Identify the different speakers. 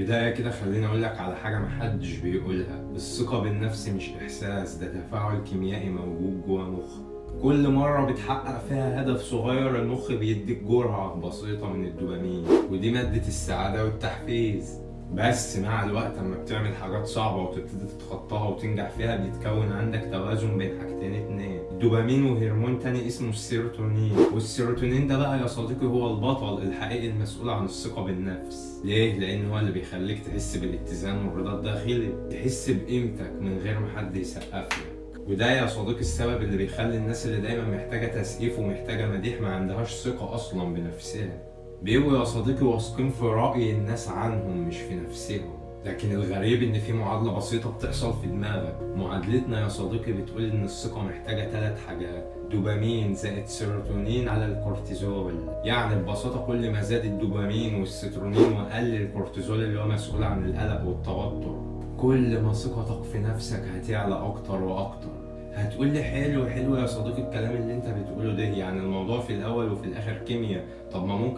Speaker 1: بداية كده خليني أقول لك على حاجة محدش بيقولها. الثقة بالنفس مش إحساس، ده تفاعل كيميائي موجود جوه مخك. كل مرة بتحقق فيها هدف صغير المخ بيديك جرعة بسيطة من الدوبامين، ودي مادة السعادة والتحفيز. بس مع الوقت اما بتعمل حاجات صعبة وتبتدي تتخطاها وتنجح فيها بيتكون عندك توازن بين حاجتين اتنين، الدوبامين وهرمون تاني اسمه السيروتونين. والسيروتونين ده بقى يا صديقي هو البطل الحقيقي المسؤول عن الثقة بالنفس. ليه؟ لأن هو اللي بيخليك تحس بالاتزان والرضا الداخلي، تحس بقيمتك من غير ما حد يسقف لك. وده يا صديقي السبب اللي بيخلي الناس اللي دايما محتاجة تسقيف ومحتاجة مديح ما عندهاش ثقة أصلا بنفسها. بيبقوا يا صديقي واثقين في رأي الناس عنهم مش في نفسهم. لكن الغريب ان في معادلة بسيطة بتحصل في دماغك. معادلتنا يا صديقي بتقول ان الثقة محتاجة 3 حاجات: دوبامين زائد سيروتونين على الكورتيزول. يعني ببساطة كل ما زاد الدوبامين والسيروتونين وقل الكورتيزول اللي هو مسؤول عن القلق والتوتر، كل ما ثقتك في نفسك هتعلى اكتر واكتر. هتقول لي حلو حلو يا صديقي الكلام اللي انت بتقوله ده، يعني الموضوع في الاول وفي الاخر كيمياء. طب ما ممكن